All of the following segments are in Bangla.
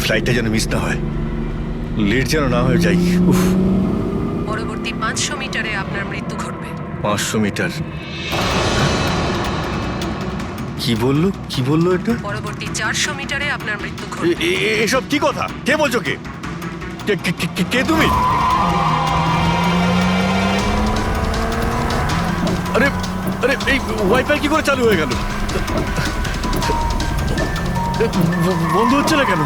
ফ্লাইটটা যেন মিস না হয়, লেট যেন না হয়ে যাই। উফ, পরবর্তী 500 মিটারে আপনার মৃত্যু ঘটবে। 500 মিটার? কি বললো এটা? পরবর্তী 400 মিটারে আপনার মৃত্যু ঘটবে। এসব কি কথা? কে বলছো? কে তুমি? আরে আরে এই ওয়াইফাই কি করে চালু হয়ে গেল? বন্ধ হচ্ছে না কেন?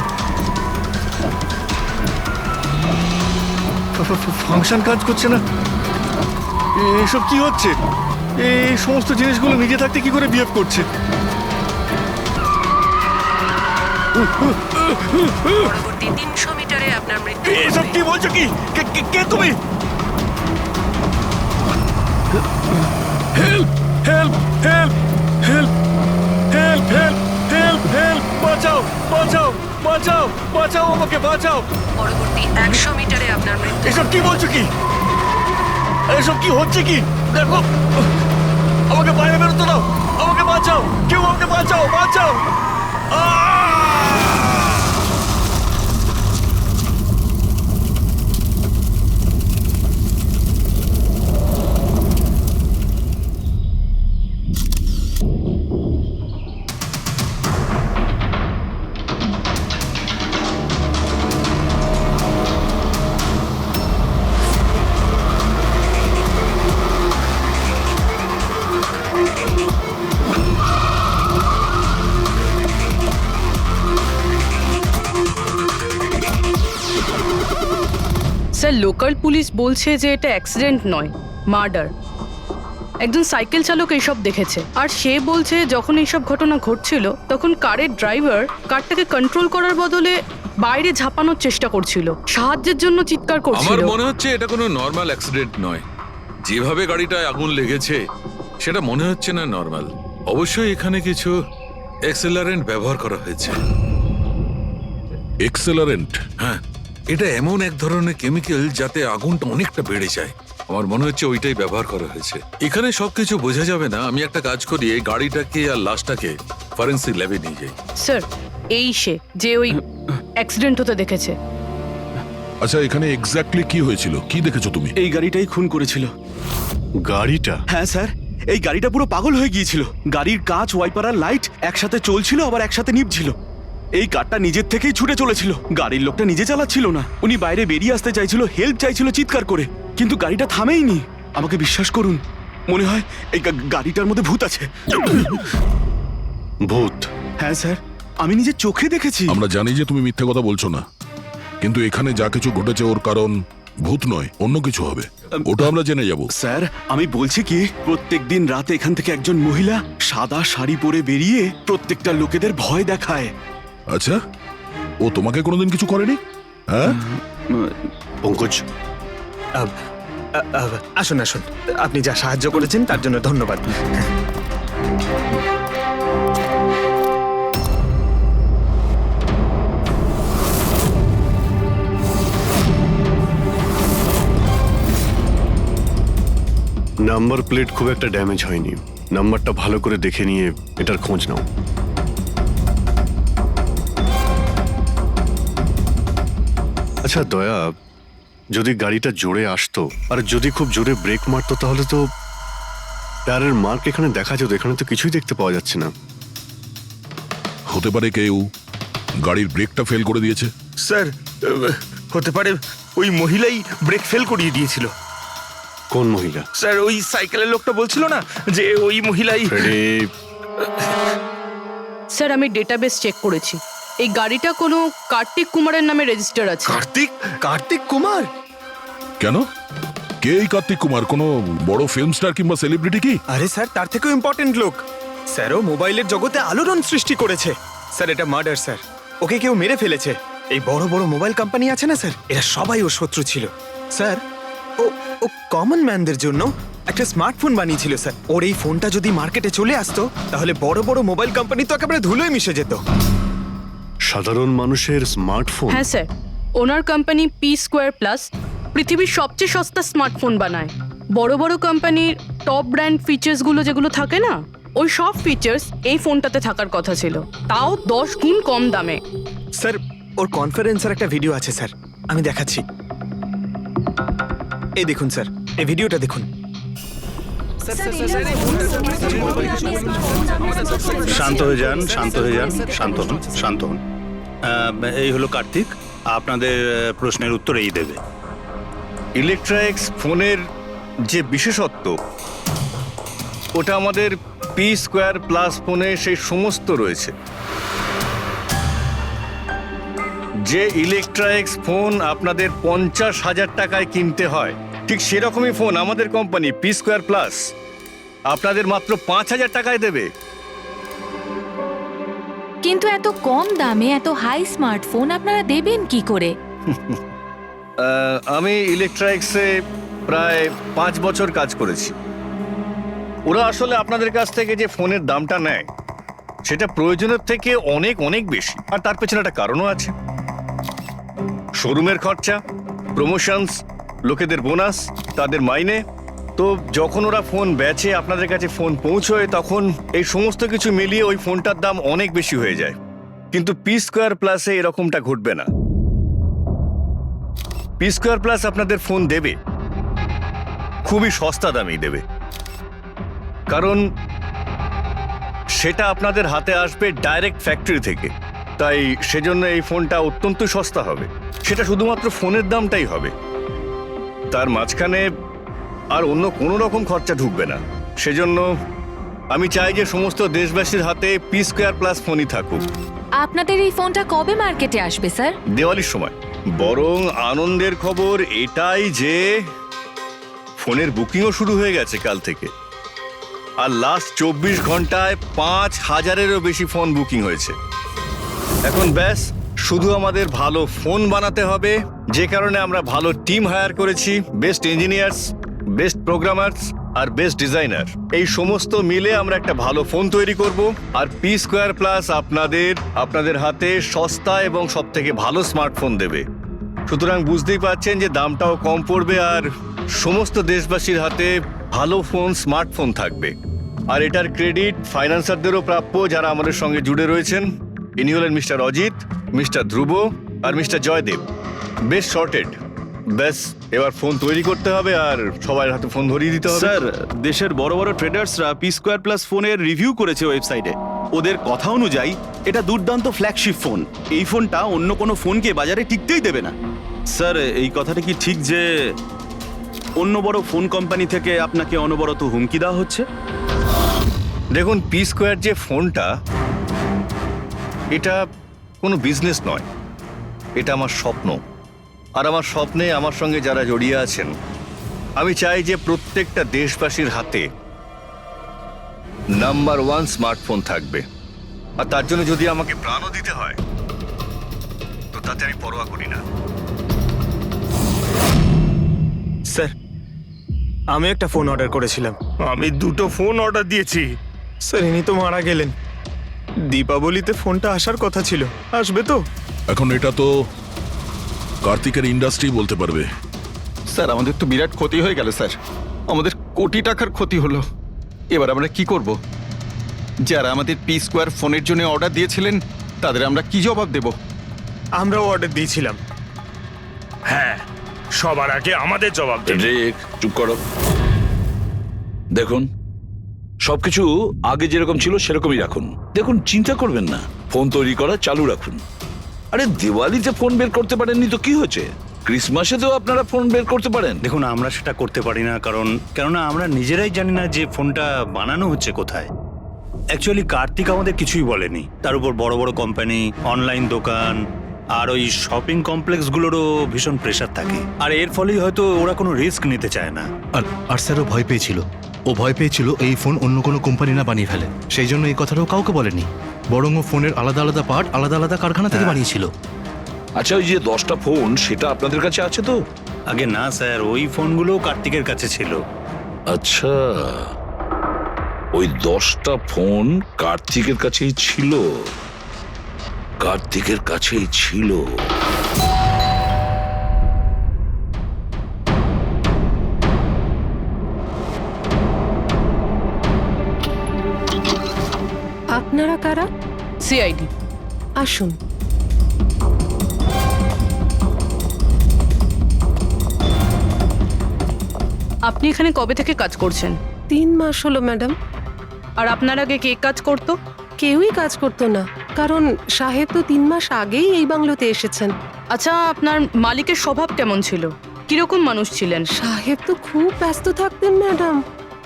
ফাংশন কাজ করছে না? এসব কি হচ্ছে? এই সমস্ত জিনিসগুলো নিজে থাকতে কি করে বিহেভ করছে? পরবর্তী 300 মিটারে আপনার মৃত্যু এসব ঘটবে। কি বলছো? কি কে তুমি? Help help help help help help help help! বাঁচাও বাঁচাও বাঁচাও বাঁচাও, আমাকে বাঁচাও! পরবর্তী 100 মিটারে আপনার মৃত্যু এসব কি বলছো? কি এসব কি হচ্ছে? কি দেখো, আমাকে বাইরে বেরোতে দাও, আমাকে বাঁচাও, কেউ আমাকে বাঁচাও, বাঁচাও! স্যার, লোকাল পুলিশ বলছে যে এটা অ্যাক্সিডেন্ট নয়, মার্ডার। একজন সাইকেল চালক এইসব দেখেছে, আর সে বলছে যখন এইসব ঘটনা ঘটছিল তখন কারের ড্রাইভার কারটাকে কন্ট্রোল করার বদলে বাইরে ঝাঁপানোর চেষ্টা করছিল, সাহায্যের জন্য চিৎকার করছিল। আমার মনে হচ্ছে এটা কোনো নর্মাল অ্যাক্সিডেন্ট নয়। যেভাবে গাড়িটায় আগুন লেগেছে সেটা মনে হচ্ছে না নর্মাল। অবশ্যই এখানে কিছু এক্সেলারেন্ট ব্যবহার করা হয়েছে। এক্সেলারেন্ট? হ্যাঁ, এটা এমন এক ধরনের কেমিক্যাল যাতে আগুনটা অনেকটা বেড়ে যায়। আমার মনে হচ্ছে ওইটাই ব্যবহার করা হয়েছে। এখানে সবকিছু বোঝা যাবে না। আমি একটা কাজ করি, এই গাড়িটাকে আর লাশটাকে ফরেন্সিক ল্যাবে নিয়ে যাই। স্যার, এই সে যে ওই অ্যাক্সিডেন্ট হতে দেখেছে। আচ্ছা, এখানে এক্স্যাক্টলি কি হয়েছিল? কি দেখেছো তুমি? এই গাড়িটাই খুন করেছিল। গাড়িটা? হ্যাঁ স্যার, এই গাড়িটা পুরো পাগল হয়ে গিয়েছিল। গাড়ির কাঁচ, ওয়াইপার আর লাইট একসাথে চলছিল, আবার একসাথে নিভছিল। এই কারটা নিজের থেকেই ছুটে চলেছিল। গাড়ির লোকটা নিজে চালাচ্ছিল না, উনি বাইরে বেরিয়ে আসতে চাইছিল, হেল্প চাইছিল চিৎকার করে, কিন্তু গাড়িটা থামেইনি। আমাকে বিশ্বাস করুন, মনে হয় এই গাড়িটার মধ্যে ভূত আছে। ভূত? হ্যাঁ স্যার, আমি নিজের চোখে দেখেছি। আমরা জানি যে তুমি মিথ্যে কথা বলছো না, কিন্তু এখানে যা কিছু ঘটেছে ওর কারণ ভূত নয়, অন্য কিছু হবে। ওটা আমরা জেনে যাব। স্যার, আমি বলছি কি, প্রত্যেকদিন রাতে এখান থেকে একজন মহিলা সাদা শাড়ি পরে বেরিয়ে প্রত্যেকটা লোকেদের ভয় দেখায়। আচ্ছা, ও তোমাকে কোনোদিন কিছু করেনি? হ্যাঁ? পঙ্কজ, আসুন আসুন, আপনি যা সাহায্য করেছেন তার জন্য ধন্যবাদ। নাম্বার প্লেট খুব একটা ড্যামেজ হয়নি। নাম্বারটা ভালো করে দেখে নিয়ে এটার খোঁজ নাও। আচ্ছা দয়া, যদি গাড়িটা জোরে আসতো আর যদি খুব জোরে ব্রেক মারতো তাহলে তো টায়ারের মার্ক এখানে দেখা যেত। এখানে তো কিছুই দেখতে পাওয়া যাচ্ছে না। হতে পারে কেউ গাড়ির ব্রেকটা ফেল করে দিয়েছে। স্যার, হতে পারে ওই মহিলাই ব্রেক ফেল করিয়ে দিয়েছিল। কোন মহিলা? স্যার, ওই সাইকেলের লোকটা বলছিল না যে ওই মহিলাই। স্যার, আমি ডেটাবেস চেক করেছি, এই গাড়িটা কোনো কার্তিক কুমারের নামে রেজিস্টার আছে। কার্তিক কুমার? কেন? কে এই কার্তিক কুমার? কোনো বড় ফিল্ম স্টার কিংবা সেলিব্রিটি কি? আরে স্যার, তার থেকেও ইম্পর্টেন্ট লোক। স্যারও মোবাইলের জগতে আলোড়ন সৃষ্টি করেছে। স্যার, এটা মার্ডার স্যার। ওকে কেউ মেরে ফেলেছে। এই বড় বড় মোবাইল কোম্পানি আছে না স্যার, এরা সবাই ওর শত্রু ছিল স্যার। ও কমন ম্যানদের জন্য একটা স্মার্টফোন বানিয়েছিল স্যার। ওর এই ফোনটা যদি মার্কেটে চলে আসতো তাহলে বড় বড় মোবাইল কোম্পানি তো একেবারে ধুলোয় মিশে যেত। সাধারণ মানুষের স্মার্টফোন? হ্যাঁ স্যার, ওনার কোম্পানি P2+ পৃথিবীর সবচেয়ে সস্তা স্মার্টফোন বানায়। বড় বড় কোম্পানির টপ ব্র্যান্ড ফিচার্সগুলো যেগুলো থাকে না, ওই সব ফিচার্স এই ফোনটাতে থাকার কথা ছিল, তাও 10 গুণ কম দামে। স্যার, ও ওর কনফারেন্সের একটা ভিডিও আছে স্যার, আমি দেখাচ্ছি। এই দেখুন স্যার, এই ভিডিওটা দেখুন। শান্ত হয়ে যান, শান্ত হয়ে যান, শান্ত হন, শান্ত হন। এই হলো কার্তিক, আপনাদের প্রশ্নের উত্তর এই দেবে। ইলেকট্রনিক্স ফোনের যে বিশেষত্ব, ওটা আমাদের পি স্কোয়ার প্লাস ফোনে সেই সমস্ত রয়েছে। যে ইলেকট্রনিক্স ফোন আপনাদের 50,000 টাকায় কিনতে হয়, ঠিক সেরকমই ফোন আমাদের কোম্পানি পি স্কোয়ার প্লাস আপনাদের মাত্র 5,000 টাকায় দেবে। কিন্তু এত কম দামে এত হাই স্মার্টফোন আপনারা দেবেন কি করে? আমি ইলেকট্রনিক্সে প্রায় 5 বছর কাজ করেছি। ওরা আসলে আপনাদের কাছ থেকে যে ফোনের দামটা নেয় সেটা প্রয়োজনের থেকে অনেক অনেক বেশি, আর তার পেছনে একটা কারণও আছে। শোরুমের খরচা, প্রমোশনস, লোকেদের বোনাস, তাদের মাইনে। তো যখন ওরা ফোন বেচে, আপনাদের কাছে ফোন পৌঁছয়, তখন এই সমস্ত কিছু মিলিয়ে ওই ফোনটার দাম অনেক বেশি হয়ে যায়। কিন্তু পি স্কোয়ার প্লাসে এরকমটা ঘটবে না। পি স্কোয়ার প্লাস আপনাদের ফোন দেবে খুবই সস্তা দামেই দেবে, কারণ সেটা আপনাদের হাতে আসবে ডাইরেক্ট ফ্যাক্টরি থেকে। তাই সেজন্য এই ফোনটা অত্যন্ত সস্তা হবে। সেটা শুধুমাত্র ফোনের দামটাই হবে, তার মাঝখানে আর অন্য কোনো রকম খরচা ঢুকবে না। সেজন্য আমি চাই যে সমস্ত দেশবাসীর হাতে পি স্কোয়ার প্লাস ফোনই থাকুক। আপনাদের এই ফোনটা কবে মার্কেটে আসবে স্যার? দিওয়ালির সময়। বরং আনন্দের খবর এটাই যে ফোনের বুকিংও শুরু হয়ে গেছে কাল থেকে। আর লাস্ট 24 ঘন্টায় 5,000-এরও বেশি ফোন বুকিং হয়েছে। এখন ব্যাস শুধু আমাদের ভালো ফোন বানাতে হবে, যে কারণে আমরা ভালো টিম হায়ার করেছি। বেস্ট ইঞ্জিনিয়ার্স, বেস্ট প্রোগ্রামার্স আর বেস্ট ডিজাইনার, এই সমস্ত মিলে আমরা একটা ভালো ফোন তৈরি করব। আর পি স্কোয়ার প্লাস আপনাদের হাতে সস্তা এবং সবথেকে ভালো স্মার্টফোন দেবে। সুতরাং বুঝতেই পারছেন যে দামটাও কম পড়বে, আর সমস্ত দেশবাসীর হাতে ভালো ফোন, স্মার্টফোন থাকবে। আর এটার ক্রেডিট ফাইন্যান্সারদেরও প্রাপ্য, যারা আমাদের সঙ্গে জুড়ে রয়েছেন। ইনি হলেন মিস্টার অজিত, মিস্টার ধ্রুব আর মিস্টার জয়দেব। বেশ শর্টেড। ব্যাস এবার ফোন তৈরি করতে হবে আর সবার হাতে ফোন ধরিয়ে দিতে হবে। স্যার, দেশের বড় বড় ট্রেডার্সরা পি স্কোয়ার প্লাস ফোনের রিভিউ করেছে ওয়েবসাইটে। ওদের কথা অনুযায়ী এটা দুর্দান্ত ফ্ল্যাগশিপ ফোন। এই ফোনটা অন্য কোনো ফোনকে বাজারে টিকতেই দেবে না। স্যার, এই কথাটা কি ঠিক যে অন্য বড় ফোন কোম্পানি থেকে আপনাকে অনবরত হুমকি দেওয়া হচ্ছে? দেখুন, পি স্কোয়ার যে ফোনটা, এটা কোনো বিজনেস নয়, এটা আমার স্বপ্ন। আর আমার স্বপ্নে আমার সঙ্গে যারা জড়িয়ে আছেন, আমি চাই যে প্রত্যেকটা দেশবাসীর হাতে নাম্বার 1 স্মার্টফোন থাকবে। আর তার জন্য যদি আমাকে প্রাণও দিতে হয়, তো তাতে আমি পরোয়া করি না। স্যার, আমি একটা ফোন অর্ডার করেছিলাম। আমি 2টো ফোন অর্ডার দিয়েছি। স্যার, ইনি তো মারা গেলেন। দীপাবলিতে ফোনটা আসার কথা ছিল, আসবে তো? এখন এটা তো কার্তিকের ইন্ডাস্ট্রি বলতে পারবে। স্যার, আমাদের তো বিরাট ক্ষতি হয়ে গেল স্যার। আমাদের কোটি টাকার ক্ষতি হলো। এবার আমরা কি করব? যারা আমাদের পি স্কোয়ার ফোনের জন্য অর্ডার দিয়েছিলেন, তাদের আমরা কি জবাব দেব? আমরাও অর্ডার দিয়েছিলাম। হ্যাঁ, সবার আগে আমাদের জবাব দেবে। রিক, চুপ করো। দেখুন, সবকিছু আগে যেরকম ছিল সেরকমই রাখুন। দেখুন, চিন্তা করবেন না, ফোন তৈরি করা চালু রাখুন। আরে দিওয়ালিতে ফোন বের করতে পারেননি তো কি হয়েছে? ক্রিসমাসেতেও আপনারা ফোন বের করতে পারেন। দেখুন, আমরা সেটা করতে পারি না, কেননা আমরা নিজেরাই জানি না যে ফোনটা বানানো হচ্ছে কোথায়। অ্যাকচুয়ালি কার্তিক আমাদের কিছুই বলেনি। তার উপর বড় বড় কোম্পানি, অনলাইন দোকান আর ওই শপিং কমপ্লেক্সগুলোরও ভীষণ প্রেশার থাকে। আর এর ফলেই হয়তো ওরা কোনো রিস্ক নিতে চায় না। আর স্যারও ভয় পেয়েছিল। ও ভয় পেয়েছিল এই ফোন অন্য কোনো কোম্পানি না বানিয়ে ফেলে। সেই জন্য এই কথাটাও কাউকে বলেনি। বরং ও ফোনের আলাদা আলাদা পার্ট আলাদা আলাদা কারখানা থেকে বানিয়েছিল। আচ্ছা, ওই যে 10টা ফোন, সেটা আপনাদের কাছে আছে তো? আগে না স্যার, ওই ফোনগুলো কার্তিকের কাছে ছিল। আচ্ছা, ওই 10টা ফোন কার্তিকের কাছেই ছিল। কার্তিকের কাছেই ছিল। আপনারা কারা? সিআইডি। আসুন। আপনি এখানে কবে থেকে কাজ করছেন? 3 মাস হলো ম্যাডাম। আর আপনার আগে কে কাজ করতো? কেউই কাজ করতো না, কারণ সাহেব তো 3 মাস আগেই এই বাংলোতে এসেছেন। আচ্ছা, আপনার মালিকের স্বভাব কেমন ছিল? কিরকম মানুষ ছিলেন? সাহেব তো খুব ব্যস্ত থাকতেন ম্যাডাম।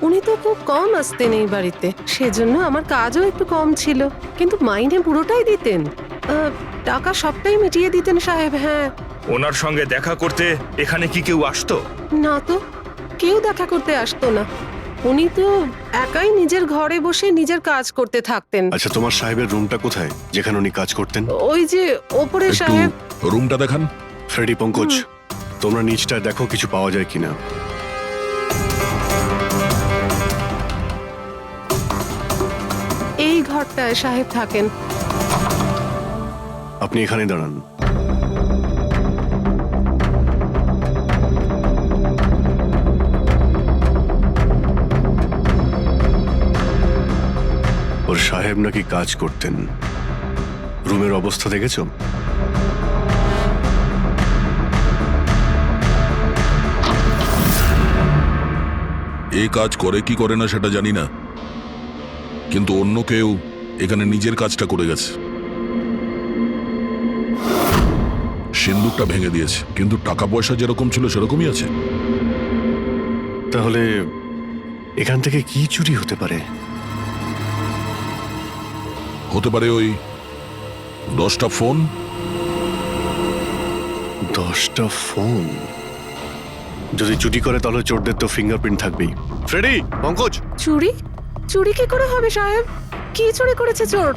উনি তো খুব কম আসতেন এই বাড়িতে, সেজন্য আমার কাজও একটু কম ছিল, কিন্তু মাইনে পুরোটাই দিতেন। টাকা সবটাই মিটিয়ে দিতেন সাহেব। হ্যাঁ। ওনার সঙ্গে দেখা করতে এখানে কি কেউ আসতো? না তো, কেউ দেখা করতে আসতো না। উনি তো একাই নিজের ঘরে বসে নিজের কাজ করতে থাকতেন। আচ্ছা, তোমার সাহেবের রুমটা কোথায় যেখানে উনি কাজ করতেন? ওই যে ওপরে একটু সাহেব। রুমটা দেখান। ফ্রেডি, পঙ্কজ, তোমরা নিচটা দেখো কিছু পাওয়া যায় কিনা। এই ঘরটায় সাহেব থাকেন। আপনি এখানে দাঁড়ান। ওর সাহেব নাকি কাজ করতেন। রুমের অবস্থা দেখেছো? এই কাজ করে কি করে না সেটা জানি না, কিন্তু অন্য কেউ এখানে নিজের কাজটা করে গেছে। সিন্দুকটা ভেঙে দিয়েছে, কিন্তু টাকা পয়সা যেরকম ছিল সেরকমই আছে। তাহলে এখান থেকে কি চুরি হতে পারে? হতে পারে ওই 10টা ফোন। 10টা ফোন? যদি চুরি করে তাহলে চোরদের তো ফিঙ্গারপ্রিন্ট থাকবেই। ফ্রেডি, পঙ্কজ। চুরি? চুরি কি করে হবে সাহেব? কি চুরি করেছে চোর?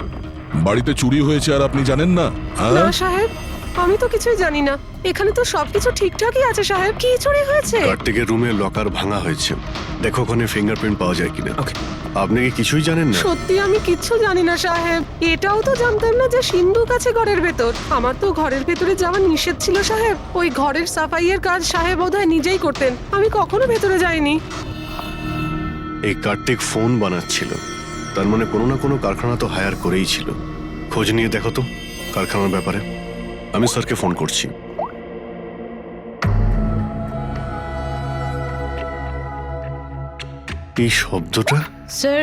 বাড়িতে চুরি হয়েছে আর আপনি জানেন না? না সাহেব, আমি তো কিছুই জানি না। এখানে তো সবকিছু ঠিকঠাকই আছে সাহেব। কি চুরি হয়েছে? কার্তিকের রুমে লকার ভাঙা হয়েছে, দেখো ওখানে ফিঙ্গারপ্রিন্ট পাওয়া যায় কিনা। আপনি কি কিছুই জানেন না? সত্যি আমি কিচ্ছু জানি না সাহেব। এটাও তো জানতাম না যে সিন্ধুক আছে ঘরের ভেতর। আমার তো ঘরের ভেতরে যাওয়া নিষেধ ছিল সাহেব। ওই ঘরের সাফাইয়ের কাজ সাহেব বোধহয় নিজেই করতেন, আমি কখনো ভেতরে যাইনি। এই কার্তিক ফোন বানাচ্ছিল, তার মানে কোনো না কোনো কারখানা তো হায়ার করেই ছিল। খোঁজ নিয়ে দেখো তো কারখানার ব্যাপারে। আমি স্যারকে ফোন করছি। এই শব্দটা? স্যার,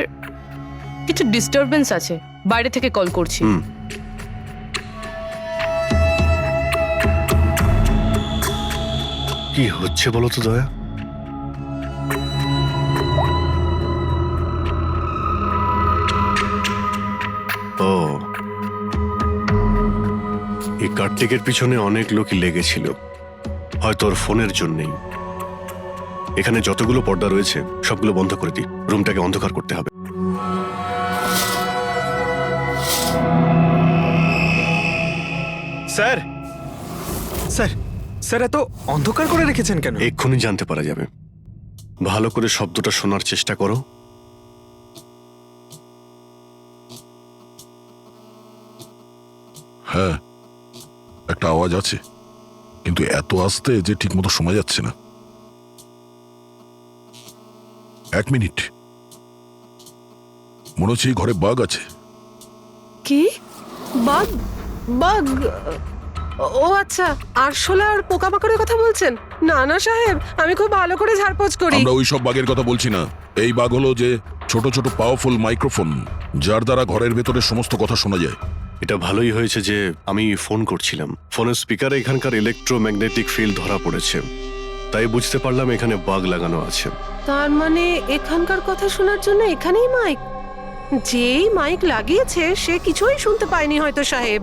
কিছু ডিস্টারবেন্স আছে, বাইরে থেকে কল করছি। কি হচ্ছে বলো তো দয়া? ও, এই কার্তিকের পিছনে অনেক লোকই লেগেছিল, হয়তো ওর ফোনের জন্যই। এখানে যতগুলো পর্দা রয়েছে সবগুলো বন্ধ করে দিই, রুমটাকে অন্ধকার করতে হবে। স্যার, স্যার, স্যার, এত অন্ধকার করে রেখেছেন কেন? এক্ষুনি জানতে পারা যাবে। ভালো করে শব্দটা শোনার চেষ্টা করো। হ্যাঁ, একটা আওয়াজ আছে, কিন্তু এত আস্তে যে ঠিক মতো শোনা যাচ্ছে না। 1 মিনিট, মনে হচ্ছে এই ঘরে বাগ আছে। কি? বাগ? বাগ? ও আচ্ছা, আরশোলা আর পোকামাকড়ের কথা বলছেন? না না সাহেব, আমি খুব ভালো করে ঝাড়পোছ করি। আমরা ওই সব বাগের কথা বলছি না। এই বাগ হলো যে ছোট ছোট পাওয়ারফুল মাইক্রোফোন, যার দ্বারা ঘরের ভেতরে সমস্ত কথা শোনা যায়। এটা ভালোই হয়েছে যে আমি ফোন করছিলাম। ফোনের স্পিকারে এখানকার ইলেকট্রোম্যাগনেটিক ফিল্ড ধরা পড়েছে, তাই বুঝতে পারলাম এখানে বাগ লাগানো আছে। তার মানে এখানকার কথা শোনার জন্য এখানেই মাইক? যেই মাইক লাগিয়েছে সে কিছুই শুনতে পায়নি হয়তো সাহেব।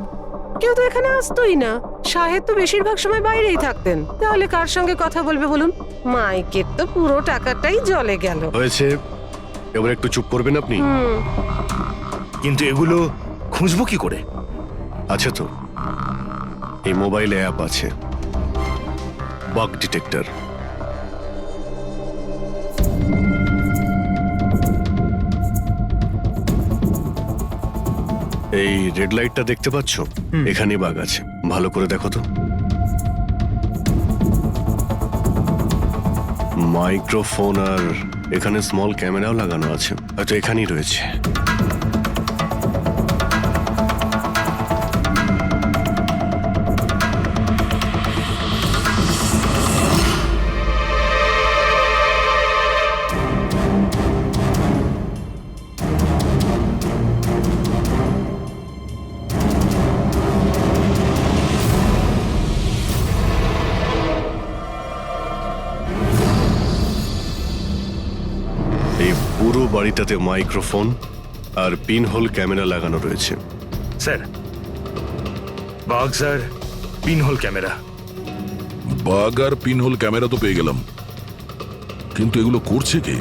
কেউ তো এখানে আসতোই না। সাহেব তো বেশিরভাগ সময় বাইরেই থাকতেন, তাহলে কার সঙ্গে কথা বলবে বলুন? মাইকের তো পুরো টাকাটাই জলে গেল। হয়েছে, এবার একটু চুপ করবেন আপনি? কিন্তু এগুলো খুঁজবো কি করে? আছে তো, এই মোবাইলে অ্যাপ আছে, বাগ ডিটেক্টর। এই রেড লাইটটা দেখতে পাচ্ছ? এখানে বাগ আছে, ভালো করে দেখো তো। মাইক্রোফোন আর এখানে স্মল ক্যামেরাও লাগানো আছে, হয়তো এখানেই রয়েছে। পুরো বাড়িটাতে মাইক্রোফোন আর পিনহোল ক্যামেরা লাগানো রয়েছে। স্যার বাঘ স্যার পিনহোল ক্যামেরা। বাগ আর পিনহোল ক্যামেরা তো পেয়ে গেলাম, কিন্তু এগুলো করছে কে?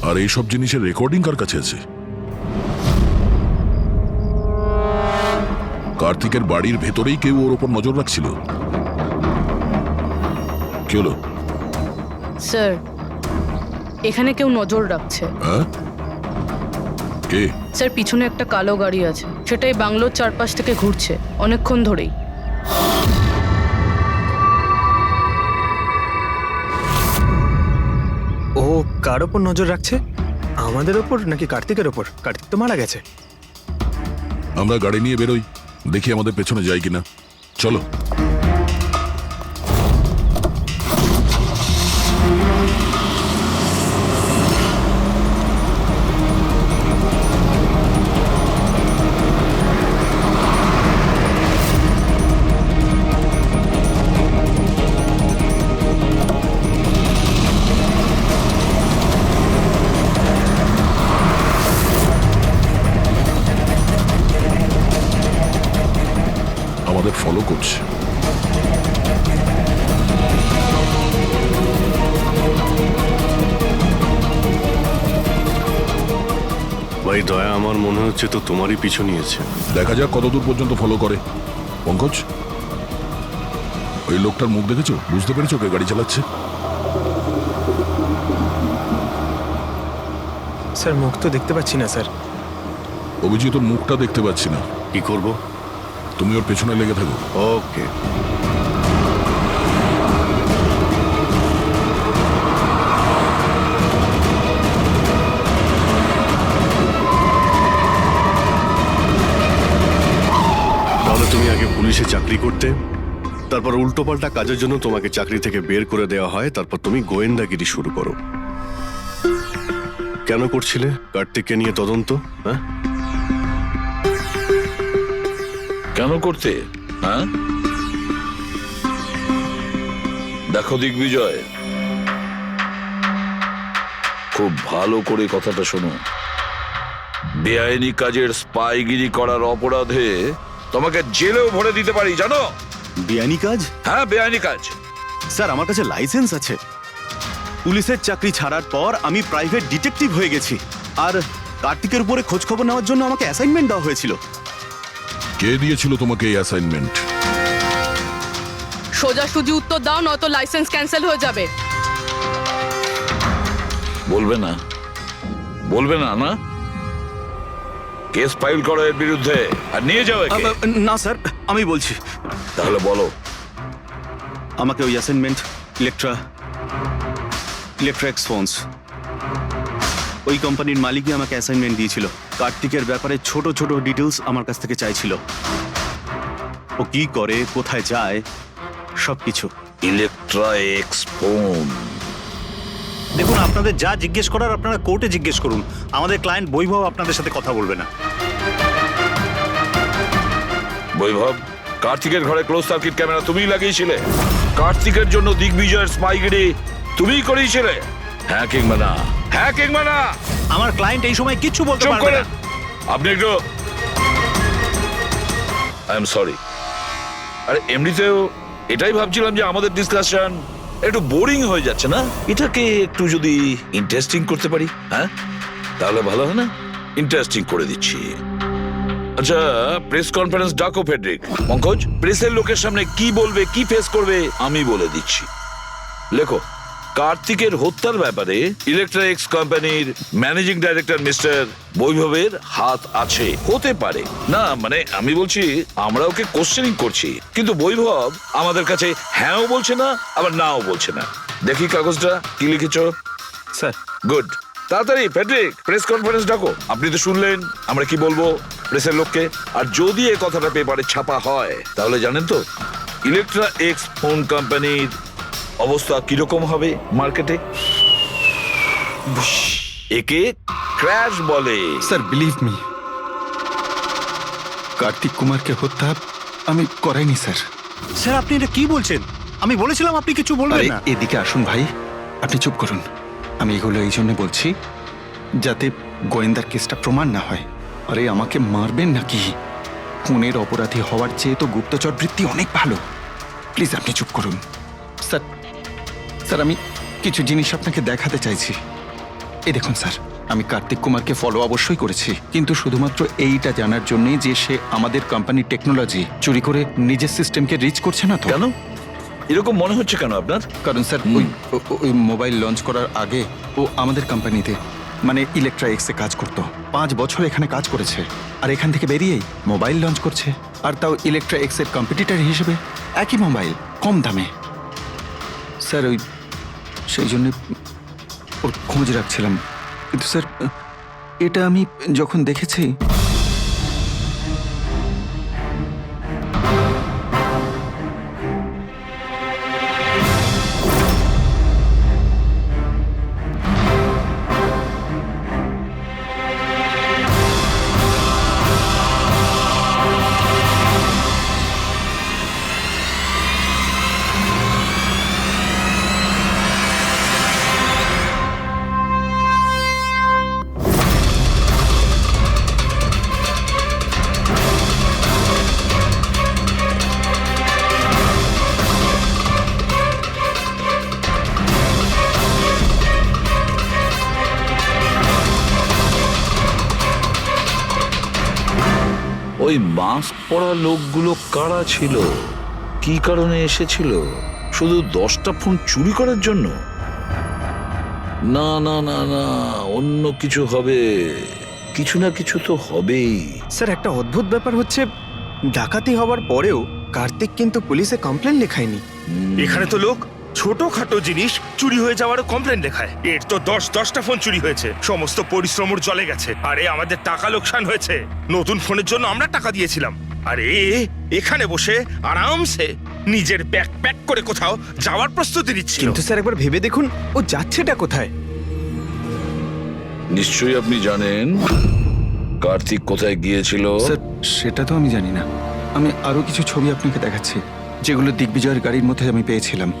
আর এইসব জিনিসের রেকর্ডিং কার কাছে আছে? কার্তিকের বাড়ির ভেতরেই কেউ ওর ওপর নজর রাখছিল। কি হলো? স্যার, এখানে কেউ নজর রাখছে। হ্যাঁ? কে? স্যার, পিছনে একটা কালো গাড়ি আছে, সেটাই বাংলোর চারপাশ থেকে ঘুরছে অনেকক্ষণ ধরেই। ও কার ওপর নজর রাখছে? আমাদের ওপর নাকি কার্তিকের ওপর? কার্তিক তো মারা গেছে। আমরা গাড়ি নিয়ে বেরোই, দেখি আমাদের পেছনে যাই কিনা। চলো। আমাদের ফলো করছে। ভাই দয়া, আমার মনে হচ্ছে তো তোমারই পিছু নিয়েছে। দেখা যাক কতদূর পর্যন্ত ফলো করে। পঙ্কজ, ওই লোকটার মুখ দেখেছো? বুঝতে পেরেছো কে গাড়ি চালাচ্ছে? স্যার মুখ তো দেখতে পাচ্ছি না স্যার। অভিজিৎ, ওর মুখটা দেখতে পাচ্ছি না। কি করব? তুমি ওর পেছনে লেগে থাকো। ওকে। তাহলে তুমি আগে পুলিশে চাকরি করতে, তারপর উল্টোপাল্টা কাজের জন্য তোমাকে চাকরি থেকে বের করে দেওয়া হয়, তারপর তুমি গোয়েন্দাগিরি শুরু করো। কেন করছিলে কার্তিককে নিয়ে তদন্ত? হ্যাঁ, কেন করতে? হ্যাঁ, দেখো দিগ্বিজয়, খুব ভালো করে কথাটা শোনো। বেআইনি কাজের স্পাইগিরি করার অপরাধে তোমাকে জেলেও ভরে দিতে পারি, জানো? বেআইনি কাজ? হ্যাঁ, বেআইনি কাজ। স্যার, আমার কাছে লাইসেন্স আছে। পুলিশের চাকরি ছাড়ার পর আমি প্রাইভেট ডিটেকটিভ হয়ে গেছি, আর কার্তিকের উপরে খোঁজ খবর নেওয়ার জন্য আমাকে অ্যাসাইনমেন্ট দেওয়া হয়েছিল। কে দিয়েছিল তোমাকে এই অ্যাসাইনমেন্ট? সোজাসুজি উত্তর দাও, নয়তো লাইসেন্স ক্যান্সেল হয়ে যাবে। বলবে না? বলবে না? না, কেস ফাইল করো এর বিরুদ্ধে আর নিয়ে যাও একে। না স্যার, আমি বলছি। তাহলে বলো। আমাকে ওই অ্যাসাইনমেন্ট ইলেকট্রা এক্সফোন্স, ওই কোম্পানির মালিকই আমাকে অ্যাসাইনমেন্ট দিয়েছিল। কার্তিকের ব্যাপারে ছোট ছোট ডিটেলস আমার কাছ থেকে চাইছিল। ও কি করে, কোথায় যায়, সবকিছু। ইলেকট্রা এক্সফোন। দেখুন, আপনাদের যা জিজ্ঞেস করার আপনারা কোর্টে জিজ্ঞেস করুন। আমাদের ক্লায়েন্ট বৈভব আপনাদের সাথে কথা বলবে না। বৈভব, কার্তিকের ঘরে ক্লোজ সার্কিট ক্যামেরা তুমিই লাগিয়েছিলে? কার্তিকের জন্য দিগ্বিজয়ের স্পাইগিরি তুমিই করিয়েছিলে? হ্যাঁ কিংবা না? হ্যাঁ কিংবা না? আমার ক্লায়েন্ট এই সময় কিচ্ছু বলতে চুপ পারবে করেন। না। আপনি একটু, আই এম সরি। আরে এমনিতেও এটাই ভাবছিলাম যে আমাদের ডিসকাশন একটু বোরিং হয়ে যাচ্ছে না, এটাকে একটু যদি ইন্টারেস্টিং করতে পারি, হ্যাঁ তাহলে ভালো হয় না? ইন্টারেস্টিং করে দিচ্ছি। আচ্ছা, প্রেস কনফারেন্স ডাকো ফেডরিক। পঙ্কজ, প্রেসের লোকের সামনে কি বলবে, কি ফেস করবে আমি বলে দিচ্ছি। লেখো, কার্তিকের হত্যার ব্যাপারে ইলেকট্রা এক্স কোম্পানির ম্যানেজিং ডাইরেক্টর মিস্টার বৈভবের হাত আছে। হতে পারে না, মানে আমি বলছি আমরা ওকে কোশ্চেনিং করছি, কিন্তু বৈভব আমাদের কাছে হ্যাঁও বলছে না আবার নাও বলছে না। দেখি কাগজটা কি লিখেছো। Sir, good. তাড়াতাড়ি ফেডরিক, প্রেস কনফারেন্স ডাকো। আপনি তো শুনলেন আমরা কি বলবো প্রেসের লোককে। আর যদি এই কথাটা পেপারে ছাপা হয় তাহলে জানেন তো ইলেকট্রা এক্স ফোন কোম্পানির অবস্থা কিরকম হবে মার্কেটে। একে ক্র্যাশ বলে। স্যার, বিলিভ মি, কার্তিক কুমারকে হত্যা আমি করাইনি স্যার। স্যার, আপনি এটা কি বলছেন? আমি বলেছিলাম আপনি কিছু বলবেন না। এদিকে আসুন ভাই, আপনি চুপ করুন। আমি এগুলো এই জন্য বলছি যাতে গোয়েন্দার কেসটা প্রমাণ না হয়। আরে আমাকে মারবেন নাকি? খুনের অপরাধী হওয়ার চেয়ে তো গুপ্তচর বৃত্তি অনেক ভালো। প্লিজ আপনি চুপ করুন। স্যার স্যার আমি কিছু জিনিস আপনাকে দেখাতে চাইছি। এই দেখুন স্যার, আমি কার্তিক কুমারকে ফলো অবশ্যই করেছি, কিন্তু শুধুমাত্র এইটা জানার জন্যই যে সে আমাদের কোম্পানির টেকনোলজি চুরি করে নিজের সিস্টেমকে রিচ করছে না তো। কেন এরকম মনে হচ্ছে কেন আপনার? কারণ স্যার ওই মোবাইল লঞ্চ করার আগে ও আমাদের কোম্পানিতে মানে ইলেকট্রা এক্সে কাজ করত। 5 বছর এখানে কাজ করেছে, আর এখান থেকে বেরিয়েই মোবাইল লঞ্চ করছে, আর তাও ইলেকট্রা এক্সের কম্পিটিটর হিসেবে। একই মোবাইল, কম দামে। স্যার সেই জন্য ওর খোঁজ রাখছিলাম। কিন্তু স্যার এটা আমি যখন দেখেছি, ওই মাস্ক পরা লোকগুলো কারা ছিল, কি কারণে এসেছিল? শুধু 10টা ফোন চুরি করার জন্য? না না না না, অন্য কিছু হবে, কিছু না কিছু তো হবেই। স্যার একটা অদ্ভুত ব্যাপার হচ্ছে, ডাকাতি হওয়ার পরেও কার্তিক কিন্তু পুলিশে কমপ্লেন লেখায়নি। এখানে তো লোক ছোটখাটো জিনিস চুরি হয়ে যাওয়ারও কমপ্লেন লেখায়। এর তো 10টা ফোন চুরি হয়েছে, সমস্ত পরিশ্রম ওর জলে গেছে। আরে আমাদের টাকা লোকসান হয়েছে, নতুন ফোনের জন্য আমরা টাকা দিয়েছিলাম। আরে এখানে বসে আরামসে নিজের ব্যাগ প্যাক করে কোথাও যাওয়ার প্রস্তুতি নিচ্ছিল। কিন্তু স্যার একবার ভেবে দেখুন, ও যাচ্ছেটা কোথায়? নিশ্চয়ই আপনি জানেন কার্তিক কোথায় গিয়েছিল। স্যার সেটা তো আমি জানি না। আমি আরো কিছু ছবি আপনাকে দেখাচ্ছি, যেগুলো দিগ্বিজয়ের গাড়ির মধ্যে আমি পেয়েছিলাম।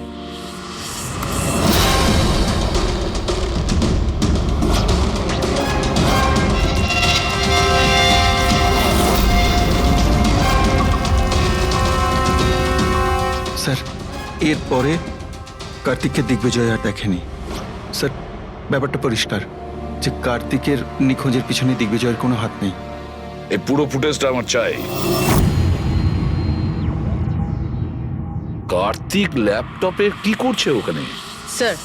স্যার এরপরে কার্তিককে দিগ্বিজয় আর দেখেনি। স্যার ব্যাপারটা পরিষ্কার যে কার্তিকের নিখোঁজের পিছনে দিগ্বিজয়ের কোনো হাত নেই। এই পুরো ফুটেজটা আমার চাই। কার্তিক ল্যাপটপে কি করছে ওখানে? স্যার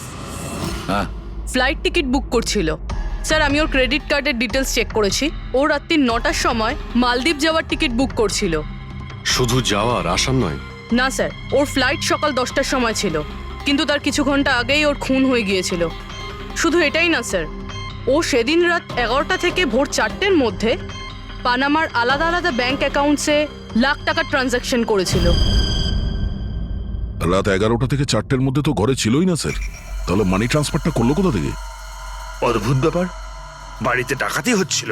হ্যাঁ, ফ্লাইট টিকিট বুক করছিল। স্যার আমি ওর ক্রেডিট কার্ডের ডিটেলস চেক করেছি। ও রাত্রি 9টার সময় মালদ্বীপ যাওয়ার টিকিট বুক করছিল। শুধু যাওয়ার, আসার নয়? না স্যার, ওর ফ্লাইট সকাল 10টার সময় ছিল, কিন্তু তার কিছু ঘন্টা আগেই ওর খুন হয়ে গিয়েছিল। শুধু এটাই না স্যার, ও সেদিন রাত 11টা থেকে ভোর 4টের মধ্যে পানামার আলাদা আলাদা ব্যাংক অ্যাকাউন্টসে লাখ টাকার ট্রানজ্যাকশন করেছিল। রাত 11টা থেকে 4টের মধ্যে তো ঘরে ছিলই না স্যার, তাহলে মানি ট্রান্সফারটা করলো কোথা থেকে? অদ্ভুত ব্যাপার, বাড়িতে ডাকাতি হচ্ছিল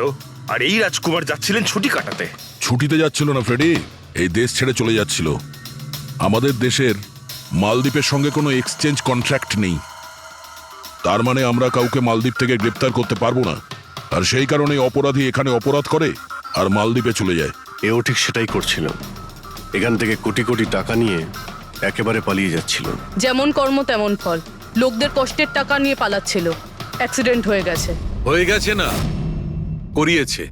আর এই রাজকুমার যাচ্ছিলেন ছুটি কাটাতে। ছুটিতে যাচ্ছিল না ফ্রেডি, এই দেশ ছেড়ে চলে যাচ্ছিল। আমাদের দেশের মালদ্বীপের সঙ্গে কোনো এক্সচেঞ্জ কন্ট্রাক্ট নেই, তার মানে আমরা কাউকে মালদ্বীপ থেকে গ্রেপ্তার করতে পারবো না। আর সেই কারণে অপরাধী এখানে অপরাধ করে আর মালদ্বীপে চলে যায়। এও ঠিক সেটাই করছিল, এখান থেকে কোটি কোটি টাকা নিয়ে একেবারে পালিয়ে যাচ্ছিল। যেমন কর্ম তেমন ফল, লোকদের কষ্টের টাকা নিয়ে পালাচ্ছিল। অ্যাক্সিডেন্ট হয়ে গেছে। হয়ে গেছে না, করিয়েছে।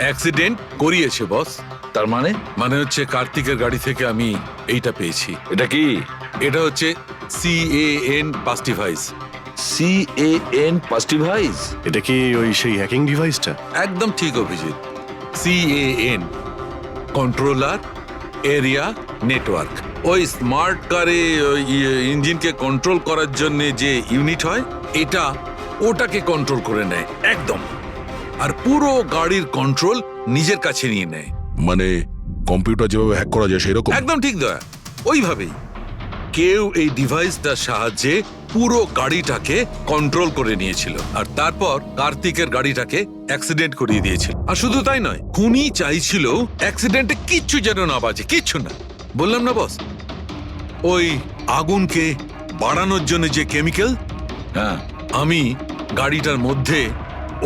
অ্যাক্সিডেন্ট করিয়েছে বস। তার মানে? মানে হচ্ছে কার্তিকের গাড়ি থেকে আমি এইটা পেয়েছি। এটা কি? এটা হচ্ছে CAN পাস্টিভাইস। CAN পাস্টিভাইস? এটা কি ওই সেই হ্যাকিং ডিভাইসটা? একদম ঠিক Abhijit. CAN controller area network. ওই স্মার্ট কারে ইঞ্জিনকে কন্ট্রোল করার জন্য যে ইউনিট হয়, এটা ওটাকে কন্ট্রোল করে নেয় একদম, আর পুরো গাড়ির কন্ট্রোল নিজের কাছে নিয়ে নেয়। মানে কম্পিউটার যেভাবে হ্যাক করা যায় সেরকম? একদম ঠিক দয়া, ওইভাবেই। কেউ এই ডিভাইসটার সাহায্যে পুরো গাড়িটাকে কন্ট্রোল করে নিয়েছিল, আর তারপর কার্তিকের গাড়িটাকে অ্যাক্সিডেন্ট করিয়ে দিয়েছিল। আর শুধু তাই নয়, খুনি চাইছিল অ্যাক্সিডেন্টে কিচ্ছু যেন না বাজে, কিচ্ছু না। বললাম না বস, ওই আগুনকে বাড়ানোর জন্য যে কেমিক্যাল, হ্যাঁ, আমি গাড়িটার মধ্যে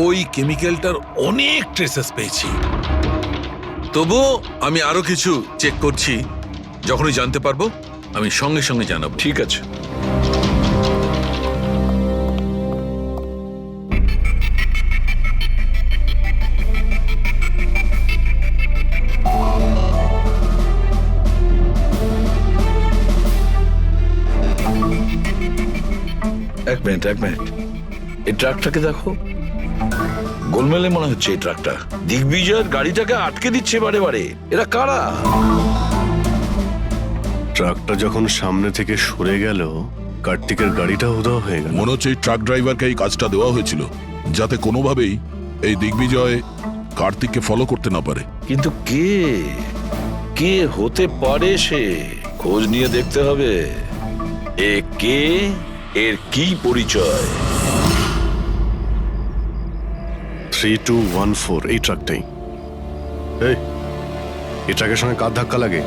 ওই কেমিক্যালটার অনেক ট্রেসেস পেয়েছি। তবুও আমি আরো কিছু চেক করছি, যখনই জানতে পারবো আমি সঙ্গে সঙ্গে জানাবো। ঠিক আছে। এক মিনিট এই ট্রাকটাকে দেখো, গোলমেলে মনে হচ্ছে এই ট্রাকটা। দিগ্বিজয়ের গাড়িটাকে আটকে দিচ্ছে বারে বারে। এরা কারা? ট্রাকটা যখন সামনে থেকে সরে গেল, কার্তিকের গাড়িটা উধাও হয়ে গেল। মনে হচ্ছে এই ট্রাক ড্রাইভারকে এই কাজটা দেওয়া হয়েছিল যাতে কোনোভাবেই এই দিগ্বিজয় কার্তিককে ফলো করতে না পারে। কিন্তু কে হতে পারে সে? খোঁজ নিয়ে দেখতে হবে। এ কে, এর কি পরিচয়? 3214 এই ট্রাকটাই। এই ট্রাকের সঙ্গে কার ধাক্কা লাগে?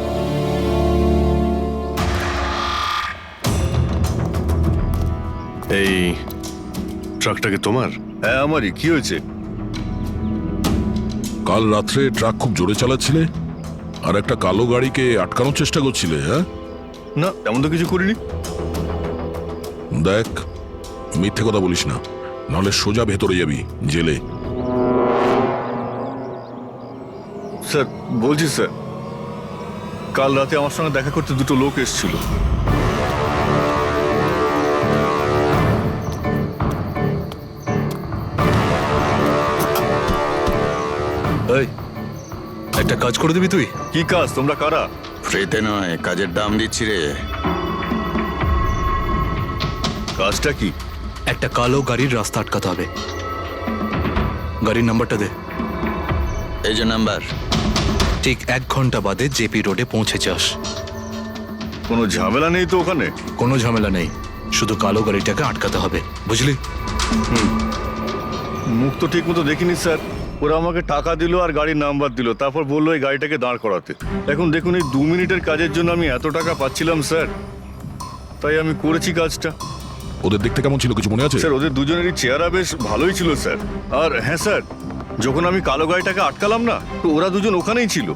এই ট্রাকটাকে তোমার? হ্যাঁ আমারই। কি হয়েছে? কাল রাত্রে ট্রাক খুব জোরে চালাচ্ছিলে আর একটা কালো গাড়িকে আটকানোর চেষ্টা করছিলে। হ্যাঁ, না তেমন তো কিছু করিনি। দেখ, মিথ্যে কথা বলিস না, নাহলে সোজা ভেতরে যাবি জেলে। স্যার বলছি স্যার, কাল রাতে আমার সঙ্গে দেখা করতে দুটো লোক এসেছিল। একটা কাজ করে দিবি তুই? কি কাজ? তোমরা কারা? ফ্রিতে নয়, কাজের দাম দিচ্ছি রে। কাজটা কি? একটা কালো গাড়ির রাস্তা আটকাতে হবে। গাড়ির নাম্বারটা দে। এই যে নাম্বার। ঠিক 1 ঘন্টা বাদে জেপি রোডে পৌঁছে যাস। কোনো ঝামেলা নেই তো ওখানে? কোনো ঝামেলা নেই, শুধু কালো গাড়িটাকে আটকাতে হবে, বুঝলি? মুখ তো ঠিক মতো দেখিনি স্যার। ওরা আমাকে টাকা দিল আর গাড়ির নাম্বার দিল, তারপর বললো এই গাড়িটাকে দাঁড় করাতে। এখন দেখুন, এই 2 মিনিটের কাজের জন্য আমি এত টাকা পাচ্ছিলাম স্যার, তাই আমি করেছি কাজটা। ওদের দেখতে কেমন ছিল কিছু মনে আছে? স্যার ওদের দুজনেরই চেহারা বেশ ভালোই ছিল স্যার। আর হ্যাঁ স্যার, যখন আমি কালো গাড়িটাকে আটকালাম না, তো ওরা দুজন ওখানেই ছিল।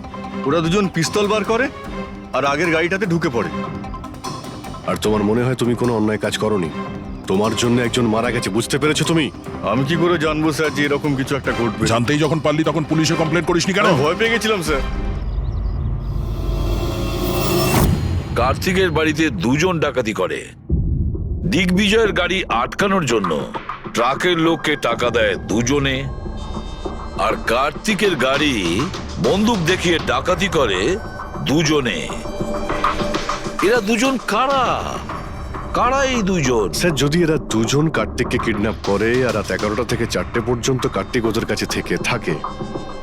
ওরা দুজন পিস্তল বার করে আর আগের গাড়িটাতে ঢুকে পড়ে। আর তোমার মনে হয় তুমি কোনো অন্যায় কাজ করনি? তোমার জন্য একজন মারা গেছে, বুঝতে পেরেছো তুমি? আমি কি করে জানবো স্যার যে এরকম কিছু একটা ঘটবে? জানতেই যখন পারলি তখন পুলিশে কমপ্লেন করিসনি কেন? আমি ভয় পেয়ে গেছিলাম স্যার। কার্তিকের বাড়িতে 2 জন ডাকাতি করে। দিগ্বিজয়ের গাড়ি আটকানোর জন্য ট্রাকের লোককে টাকা দেয় 2 জনে, আর কার্তিকের গাড়ি বন্দুক দেখিয়ে ডাকাতি করে 2 জনে। এরা 2 জন কারা? কারা এই 2 জন? স্যার যদি এরা 2 জন কার্তিককে কিডন্যাপ করে আর রাত 11টা থেকে 4টে পর্যন্ত কার্তিক ওদের কাছে থাকে,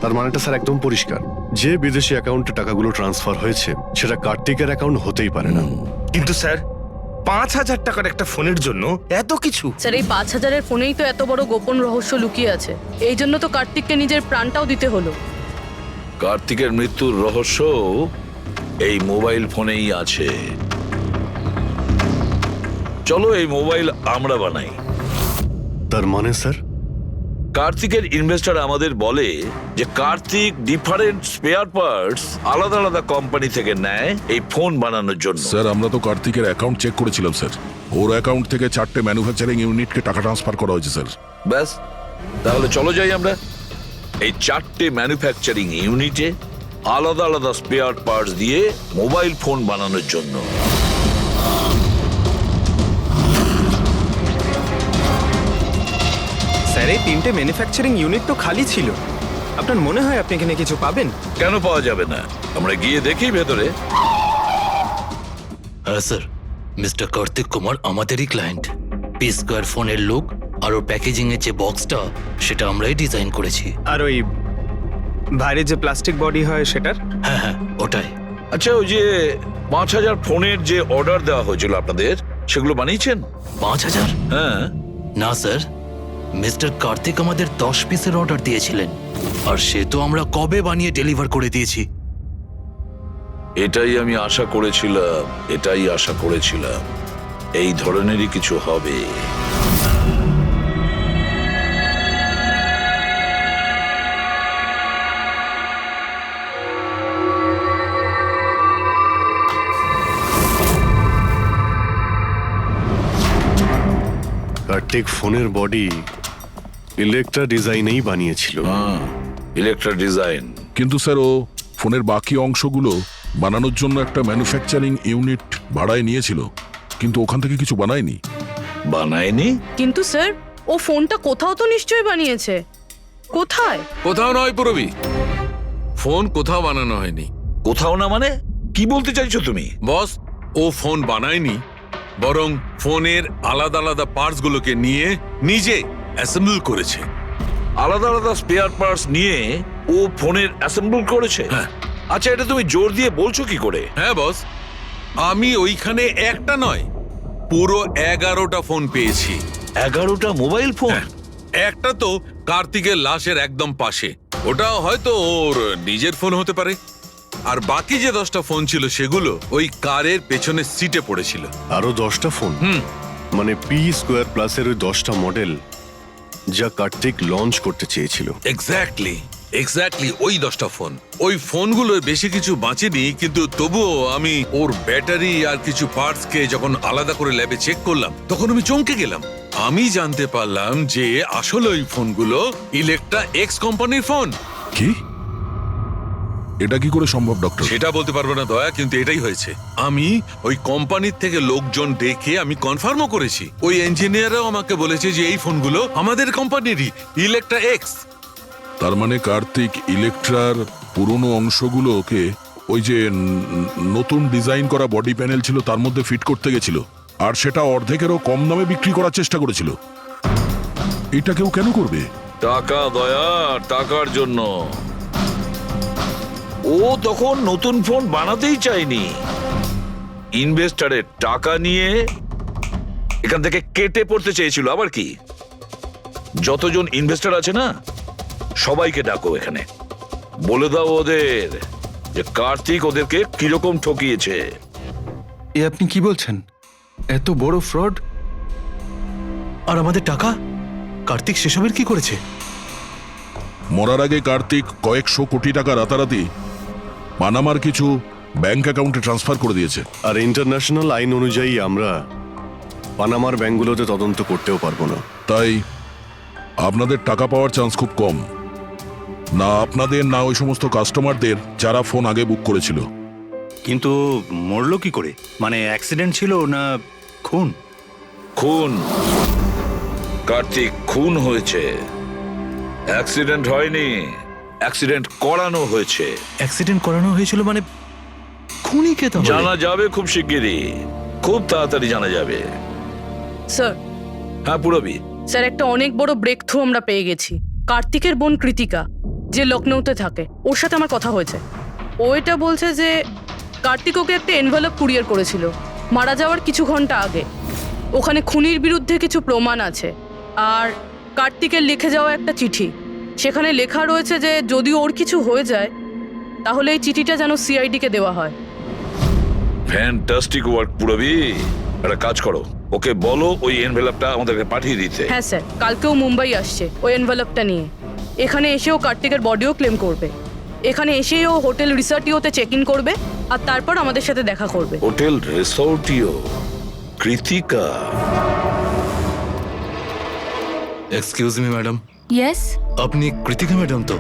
তার মানেটা স্যার একদম পরিষ্কার। যে বিদেশি অ্যাকাউন্টে টাকাগুলো ট্রান্সফার হয়েছে সেটা কার্তিকের অ্যাকাউন্ট হতেই পারে না। কিন্তু স্যার 5,000 টাকার একটা ফোনের জন্য এত কিছু? স্যার এই 5,000-এর ফোনেই তো এত বড় গোপন রহস্য লুকিয়ে আছে। এই জন্য তো কার্তিককে নিজের প্রাণটাও দিতে হলো। কার্তিকের মৃত্যুর রহস্য এই মোবাইল ফোনেই আছে। চলো এই মোবাইল আমরা বানাই। তার মানে স্যার? কার্তিকের ইনভেস্টর আমাদের বলে যে কার্তিক ডিফারেন্ট স্পেয়ার পার্টস আলাদা আলাদা কোম্পানি থেকে নেয় এই ফোন বানানোর জন্য। স্যার আমরা তো কার্তিকের অ্যাকাউন্ট চেক করেছিলাম স্যার। ওর অ্যাকাউন্ট থেকে 4টে ম্যানুফ্যাকচারিং ইউনিটকে টাকা ট্রান্সফার করা হয়েছে স্যার। ব্যাস, তাহলে চলো যাই আমরা এই 4টে ম্যানুফ্যাকচারিং ইউনিটে আলাদা আলাদা স্পেয়ার পার্টস দিয়ে মোবাইল ফোন বানানোর জন্য। স্যার এই 3টে ম্যানুফ্যাকচারিং ইউনিট তো খালি ছিল। আপনার মনে হয় আপনি এখানে কিছু পাবেন? কেন পাওয়া যাবে না? আমরা গিয়ে দেখি ভেতরে। হ্যাঁ স্যার, মিস্টার কার্তিক কুমার আমাদেরই ক্লায়েন্ট। P-Square ফোনের লোক, আর ওর প্যাকেজিং এর যে বক্সটা সেটা আমরাই ডিজাইন করেছি। আর ওই বাইরে যে প্লাস্টিক বডি হয় সেটার? হ্যাঁ ওটাই। আচ্ছা, ওই যে 5,000 ফোনের যে অর্ডার দেওয়া হয়েছিল আপনাদের, সেগুলো বানিয়েছেন? 5,000? হ্যাঁ। না স্যার, মিস্টার কার্তিক আমাদের 10 পিসের অর্ডার দিয়েছিলেন, আর সে তো আমরা কবে বানিয়ে ডেলিভার করে দিয়েছি। এটাই আমি আশা করেছিলাম, এই ধরনেরই কিছু হবে। কার্তিক ফোনের বডি ইলেকট্রা ডিজাইনেই বানিয়েছিল। Electra design. কিন্তু স্যার ও ফোনের বাকি অংশগুলো বানানোর জন্য একটা ম্যানুফ্যাকচারিং ইউনিট ভাড়ায় নিয়েছিল, কিন্তু ওখান থেকে কিছু বানায়নি। বানায়নি? কিন্তু স্যার ও ফোনটা কোথাও তো নিশ্চয়ই বানিয়েছে। কোথায়? কোথাও নয় পুরবি, ফোন কোথাও বানানো হয়নি। কোথাও না মানে কি বলতে চাইছো তুমি? বস, ও ফোন বানায়নি, বরং ফোনের আলাদা আলাদা পার্টস গুলোকে নিয়ে নিজে অ্যাসেম্বল করেছে। আলাদা আলাদা স্পেয়ার পার্টস নিয়ে ও ফোনের অ্যাসেম্বল করেছে? হ্যাঁ। আচ্ছা, এটা তুমি জোর দিয়ে বলছো কি করে? হ্যাঁ বস, আমি ওইখানে একটা নয় পুরো 11টা ফোন পেয়েছি। 11টা মোবাইল ফোন? একটা তো কার্তিকের লাশের একদম পাশে, ওটা হয়তো ওর নিজের ফোন হতে পারে। আর বাকি যে 10টা ফোন ছিল সেগুলো ওই কারের পেছনে সিটে পড়েছিল। আরো 10টা ফোন? মানে পি স্কোয়ার প্লাসের ওই 10টা মডেল যা কার্তিক লঞ্চ করতে চেয়েছিল। এক্স্যাক্টলি ওই 10টা ফোন। ওই ফোনগুলোর বেশি কিছু বাঁচেনি, কিন্তু তবুও আমি ওর ব্যাটারি আর কিছু পার্টস কে যখন আলাদা করে ল্যাবে চেক করলাম তখন আমি চমকে গেলাম। আমি জানতে পারলাম যে আসলে ওই ফোনগুলো ইলেকট্রা এক্স কোম্পানির ফোন। কি? এটা কি করে সম্ভব ডক্টর? সেটা বলতে পারবো না দয়া, কিন্তু এটাই হয়েছে। আমি ওই কোম্পানির থেকে লোকজন ডেকে আমি কনফার্মও করেছি। ওই ইঞ্জিনিয়াররাও আমাকে বলেছে যে এই ফোনগুলো আমাদের কোম্পানিরই, ইলেকট্রা এক্স। তার মানে কার্তিক ইলেকট্রার পুরনো অংশগুলোকে ওই যে নতুন ডিজাইন করা বডি প্যানেল ছিল তার মধ্যে ফিট করতে গেছিল, আর সেটা অর্ধেকেরও কম দামে বিক্রি করার চেষ্টা করেছিল। এটা কেউ কেন করবে? টাকা দয়া, টাকার জন্য। ও তখন নতুন ফোন বানাতেই চায়নি, ইনভেস্টারের টাকা নিয়ে এখান থেকে কেটে পড়তে চেয়েছিল। আবার কি, যতজন ইনভেস্টর আছে না সবাইকে ডাকো এখানে, বলে দাও ওদের যে কার্তিক ওদেরকে কিরকম ঠকিয়েছে। এ আপনি কি বলছেন? এত বড় ফ্রড! আর আমাদের টাকা? কার্তিক সেসবের কি করেছে? মরার আগে কার্তিক কয়েকশো কোটি টাকা রাতারাতি পানামার কিছু ব্যাংক অ্যাকাউন্টে ট্রান্সফার করে দিয়েছে। আর ইন্টারন্যাশনাল আইন অনুযায়ী আমরা পানামার ব্যাংকগুলোতে তদন্ত করতেও পারবো না। তাই আপনাদের টাকা পাওয়ার চান্স খুব কম। না আপনাদের, না ওই সমস্ত কাস্টমারদের যারা ফোন আগে বুক করেছিল। কিন্তু মরলো কি করে? মানে অ্যাক্সিডেন্ট ছিল না খুন? খুন। কার্তিক খুন হয়েছে, অ্যাক্সিডেন্ট হয়নি। অ্যাক্সিডেন্ট করানো হয়েছে। অ্যাক্সিডেন্ট করানো হয়েছিল মানে খুনি কে? তাহলে জানা যাবে খুব শিগগিরই, খুব তাড়াতাড়ি জানা যাবে। স্যার। হ্যাঁ পুরবি। স্যার, একটা অনেক বড় ব্রেক থ্রু আমরা পেয়ে গেছি। কার্তিকের বোন কৃতিকা, যে লখনৌতে থাকে, ওর সাথে আমার কথা হয়েছে। ও এটা বলছে যে কার্তিক ওকে একটা এনভেলপ কুরিয়ার করেছিল মারা যাওয়ার কিছু ঘন্টা আগে। ওখানে খুনির বিরুদ্ধে কিছু প্রমাণ আছে, আর কার্তিকের লিখে যাওয়া একটা চিঠি। সেখানে লেখা রয়েছে যে যদি ওর কিছু হয়ে যায় তাহলে এই চিঠিটা যেন সিআইডিকে দেওয়া হয়। ফ্যান্টাস্টিক ওয়ার্ক পুরবি। একটা কাজ করো, ওকে বলো ওই এনভেলপটা আমাদেরকে পাঠিয়ে দিতে। হ্যাঁ স্যার, কালকেও মুম্বাই আসছে ওই এনভেলপটা নিয়ে। এখানে এসেও কার্তিকের বডিও ক্লেম করবে। এখানে এসেই ও হোটেল রিসর্টিওতে চেক ইন করবে, আর তারপর আমাদের সাথে দেখা করবে। হোটেল রিসর্টিও? Kritika? Excuse me madam. Yes, আপনি কৃতিকা ম্যাডাম তো?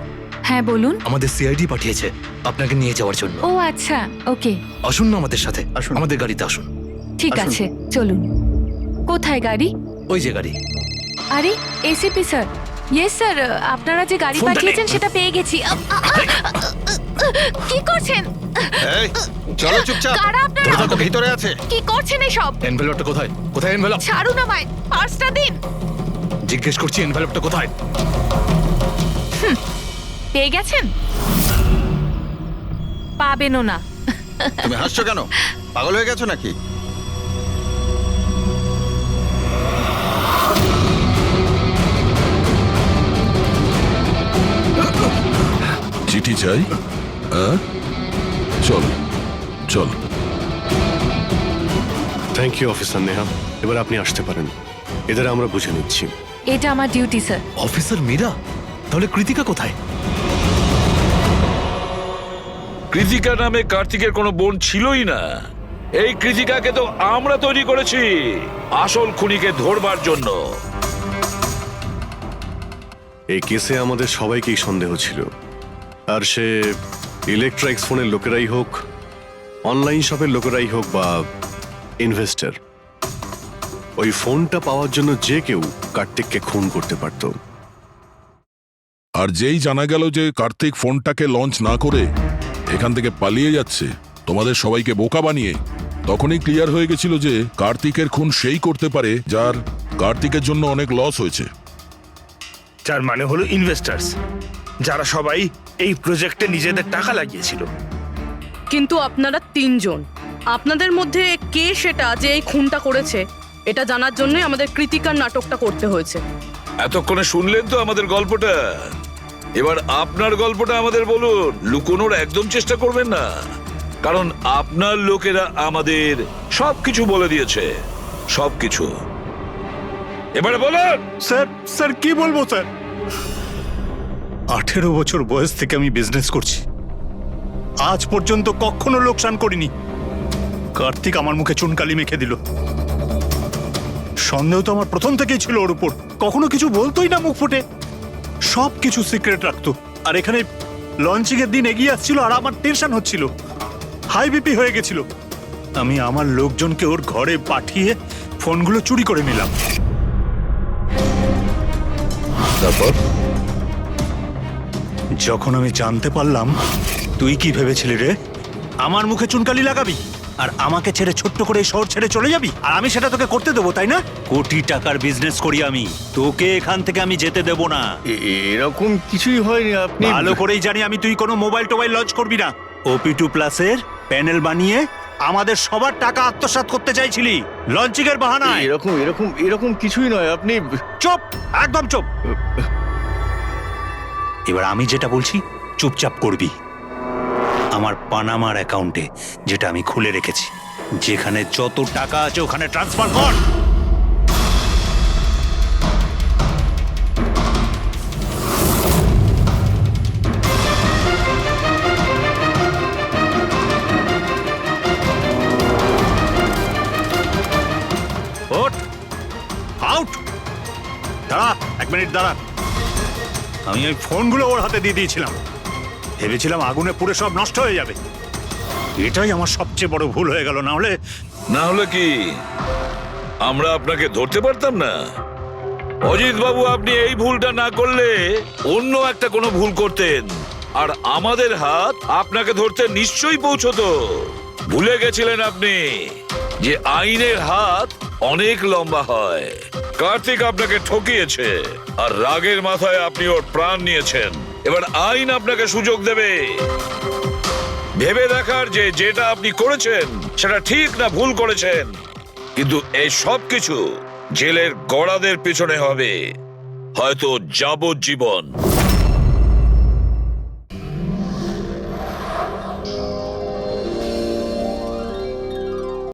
হ্যাঁ বলুন। আমাদের সিআইডি পাঠিয়েছে আপনাকে নিয়ে যাওয়ার জন্য। ও আচ্ছা, ওকে। আসুন না আমাদের সাথে, আসুন। আমাদের গাড়িতে আসুন। ঠিক আছে, চলুন। কোথায় গাড়ি? ওই যে গাড়ি। আরে এসিপি স্যার। ইয়েস স্যার, আপনারা যে গাড়ি ফোনটা পাঠিয়েছেন সেটা পেয়ে গেছি। কি করছেন? এই চলো চুপচাপ, কারা আপনারা? ভিতরে আছে। কি করছেন এসব? এনভেলপটা কোথায়? কোথায় এনভেলপ? ছাড়ুন আমায়, পার্সটা দিন। জিজ্ঞেস করছি এনভেলপটা কোথায়? পেয়ে গেছেন? পাবেনও না। তুমি হাসছো কেন? পাগল হয়ে গেছো নাকি? চিঠি চাই? হ্যাঁ, চল চল। থ্যাংক ইউ অফিসার নেহা, এবার আপনি আসতে পারেন। এদের আমরা বুঝে নিচ্ছি। এটা আমার ডিউটি স্যার। অফিসার মীরা? তাহলে কৃতিকা কোথায়? কৃতিকা নামে কার্তিকের কোনো বোন ছিলই না। এই কৃতিকাকে তো আমরা তৈরি করেছি আসল খুনিকে ধরবার জন্য। এই কেসে আমাদের সবাইকেই সন্দেহ ছিল, আর সে ইলেকট্রনিক্স ফোনের লোকেরাই হোক, অনলাইন শপের লোকেরাই হোক বা ইনভেস্টর, ওই ফোনটা পাওয়ার জন্য যে কেউ কার্তিককে খুন করতে পারত। আর যেই জানা গেল যে কার্তিক ফোনটাকে লঞ্চ না করে এখান থেকে পালিয়ে যাচ্ছে তোমাদের সবাইকে বোকা বানিয়ে, তখনই ক্লিয়ার হয়ে গেছিল যে কার্তিকের খুন সেই করতে পারে যার কার্তিকের জন্য অনেক লস হয়েছে। যার মানে হলো ইনভেস্টার্স, যারা সবাই এই প্রজেক্টে নিজেদের টাকা লাগিয়েছিল। কিন্তু আপনারা তিনজন, আপনাদের মধ্যে কে সেটা যে এই খুনটা করেছে এটা জানার জন্যই আমাদের কৃতিকার নাটকটা করতে হয়েছে। এতক্ষণে শুনলেন তো আমাদের গল্পটা, এবার আপনার গল্পটা আমাদের বলুন। লুকোনোর একদম চেষ্টা করবেন না, কারণ আপনার লোকেরা আমাদের সবকিছু বলে দিয়েছে, সবকিছু। এবারে বলুন। স্যার কি বলবো স্যার? 18 বছর বয়স থেকে আমি বিজনেস করছি, আজ পর্যন্ত কখনো লোকসান করিনি। কার্তিক আমার মুখে চুনকালি মেখে দিল। সন্দেহ তো আমার প্রথম থেকেই ছিল ওর উপর, কখনো কিছু বলতোই না মুখ ফুটে, সব কিছু সিক্রেট রাখতো। আর এখানে লঞ্চিং এর দিন এগিয়ে আসছিল আর আমার টেনশন হচ্ছিল, হাই বিপি হয়ে গেছিল। আমি আমার লোকজনকে ওর ঘরে পাঠিয়ে ফোনগুলো চুরি করে নিলাম। তারপর যখন আমি জানতে পারলাম, তুই কি ভেবেছিলি রে? আমার মুখে চুনকালি লাগাবি আর আমাকে ছেড়ে ছোট্ট করে এই শহর ছেড়ে চলে যাবি, আর আমি সেটা তোকে করতে দেবো, তাই না? কোটি টাকার বিজনেস করি আমি, তোকে এখান থেকে আমি যেতে দেবো না। এরকম কিছুই হয়নি। আপনি ভালো করেই জানি আমি তুই কোনো মোবাইল টোবাইল লঞ্চ করবি না। OP2 প্লাসের প্যানেল বানিয়ে আমাদের সবার টাকা আত্মসাৎ করতে চাইছিলি লঞ্চিং এর বাহানায়। এরকম এরকম এরকম কিছুই নয়। আপনি চুপ, একদম চুপ। এবার আমি যেটা বলছি চুপচাপ করবি। আমার পানামার অ্যাকাউন্টে, যেটা আমি খুলে রেখেছি, যেখানে যত টাকা আছে ওখানে ট্রান্সফার কর। ওঠ, আউট। দাঁড়া, 1 মিনিট দাঁড়া। আমি ওই ফোনগুলো ওর হাতে দিয়ে দিয়েছিলাম, ভেবেছিলাম আগুনে পুড়ে সব নষ্ট হয়ে যাবে। এটাই আমার সবচেয়ে বড় ভুল হয়ে গেল। না হলে কি আমরা আপনাকে ধরতে পারতাম না? অজিত বাবু, আপনি এই ভুলটা না করলে অন্য একটা কোনো ভুল করতেন, আর আমাদের হাত আপনাকে ধরতে নিশ্চয়ই পৌঁছতো। ভুলে গেছিলেন আপনি যে আইনের হাত অনেক লম্বা হয়। কার্তিক আপনাকে ঠকিয়েছে, আর রাগের মাথায় আপনি ওর প্রাণ নিয়েছেন। এবার আইন আপনাকে সুযোগ দেবে ভেবে দেখার যে যেটা আপনি করেছেন সেটা ঠিক না ভুল করেছেন। কিন্তু এই সব কিছু জেলের গড়াদের পিছনে হবে, হয়তো যাবজ্জীবন।